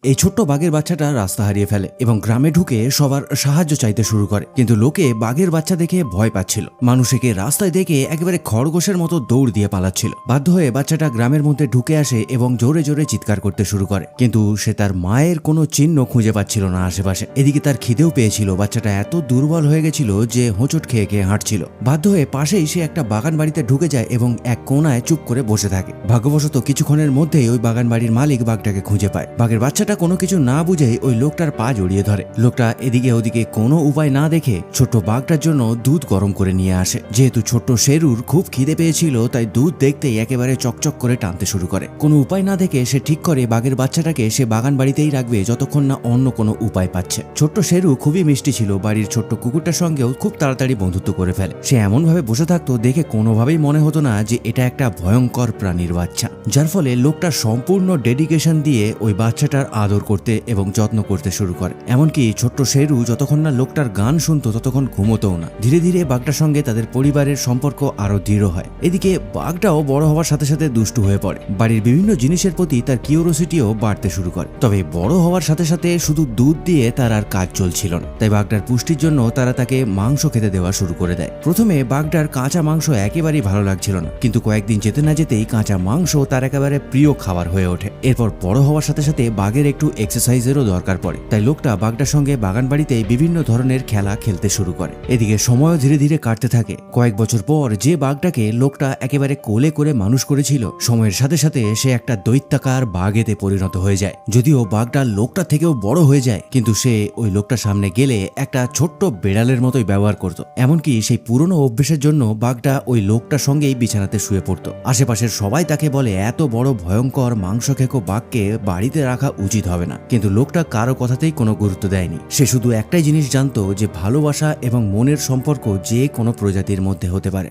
এই ছোট্ট বাঘের বাচ্চাটা রাস্তা হারিয়ে ফেলে এবং গ্রামে ঢুকে সবার সাহায্য চাইতে শুরু করে, কিন্তু লোকে বাঘের বাচ্চা দেখে ভয় পাচ্ছিল। মানুষ একে রাস্তায় দেখে একেবারে খরগোশের মতো দৌড় দিয়ে পালাচ্ছিল। বাধ্য হয়ে বাচ্চাটা গ্রামের মধ্যে ঢুকে আসে এবং জোরে জোরে চিৎকার করতে শুরু করে, কিন্তু সে তার মায়ের কোনো চিহ্ন খুঁজে পাচ্ছিল না আশেপাশে। এদিকে তার খিদেও পেয়েছিল। বাচ্চাটা এত দুর্বল হয়ে গেছিল যে হোঁচট খেয়ে খেয়ে হাঁটছিল। বাধ্য হয়ে পাশেই সে একটা বাগান বাড়িতে ঢুকে যায় এবং এক কোণায় চুপ করে বসে থাকে। ভাগ্যবশত কিছুক্ষণের মধ্যেই ওই বাগান বাড়ির মালিক বাঘটাকে খুঁজে পায়। বাঘের বাচ্চাটা কোনো কিছু না বুঝেই ওই লোকটার পা জড়িয়ে ধরে। লোকটা এদিকে ওদিকে কোনো উপায় না দেখে ছোট্ট বাঘটার জন্য দুধ গরম করে নিয়ে আসে। যেহেতু ছোট্ট শেরুর খুব খিদে পেয়েছিল, তাই দুধ দেখতেই একেবারে চকচক করে টানতে শুরু করে। কোনো উপায় না দেখে সে ঠিক করে বাঘের বাচ্চাটাকে সে বাগান বাড়িতেই রাখবে যতক্ষণ না অন্য কোনো উপায় পাচ্ছে। ছোট্ট শেরু খুবই মিষ্টি ছিল। বাড়ির ছোট্ট কুকুরটার সঙ্গেও খুব তাড়াতাড়ি বন্ধুত্ব করে ফেলে। সে এমন ভাবে বসে থাকতো দেখে কোনোভাবেই মনে হতো না যে এটা একটা ভয়ঙ্কর প্রাণীর বাচ্চা, যার ফলে লোকটা সম্পূর্ণ ডেডিকেশন দিয়ে ওই বাচ্চাটার আদর করতে এবং যত্ন করতে শুরু করে। এমনকি ছোট্ট শেরু যতক্ষণ না লোকটার গান শুনতো ততক্ষণ ঘুমোতও না। ধীরে ধীরে বাঘটার সঙ্গে তাদের পরিবারের সম্পর্ক আরো দৃঢ় হয়। এদিকে বাঘটাও বড় হওয়ার সাথে সাথে দুষ্টু হয়ে পড়ে। বাড়ির বিভিন্ন জিনিসের প্রতি তার কিউরিওসিটিও বাড়তে শুরু করে। তবে বড় হওয়ার সাথে সাথে শুধু দুধ দিয়ে তার আর কাজ চলছিল না, তাই বাঘটার পুষ্টির জন্য তারা তাকে মাংস খেতে দেওয়া শুরু করে দেয়। প্রথমে বাঘটার কাঁচা মাংস একেবারেই ভালো লাগছিল না, কিন্তু কয়েকদিন যেতে না যেতেই কাঁচা মাংস তার একেবারে প্রিয় খাবার হয়ে ওঠে। এরপর বড় হওয়ার সাথে সাথে বাঘের একটু এক্সারসাইজেরও দরকার পড়ে, তাই লোকটা বাঘটার সঙ্গে বাগান বাড়িতে বিভিন্ন ধরনের খেলা খেলতে শুরু করে। এদিকে সময়ও ধীরে ধীরে কাটতে থাকে। কয়েক বছর পর যে বাঘটাকে লোকটা একেবারে কোলে করে মানুষ করেছিল, সময়ের সাথে সাথে সে একটা দৈত্যাকার বাঘেতে পরিণত হয়ে যায়। যদিও বাঘটা লোকটা থেকেও বড় হয়ে যায়, কিন্তু সে ওই লোকটার সামনে গেলে একটা ছোট্ট বেড়ালের মতোই ব্যবহার করত। এমনকি সেই পুরনো অভ্যেসের জন্য বাঘটা ওই লোকটার সঙ্গেই বিছানাতে শুয়ে পড়তো। আশেপাশের সবাই তাকে বলে এত বড় ভয়ঙ্কর মাংস খেকো বাঘকে বাড়িতে রাখা উচিত হবে না, কিন্তু লোকটা কারো কথাতেই কোনো গুরুত্ব দেয়নি। সে শুধু একটাই জিনিস জানতো যে ভালোবাসা এবং মনের সম্পর্ক যে কোনো প্রজাতির মধ্যে হতে পারে।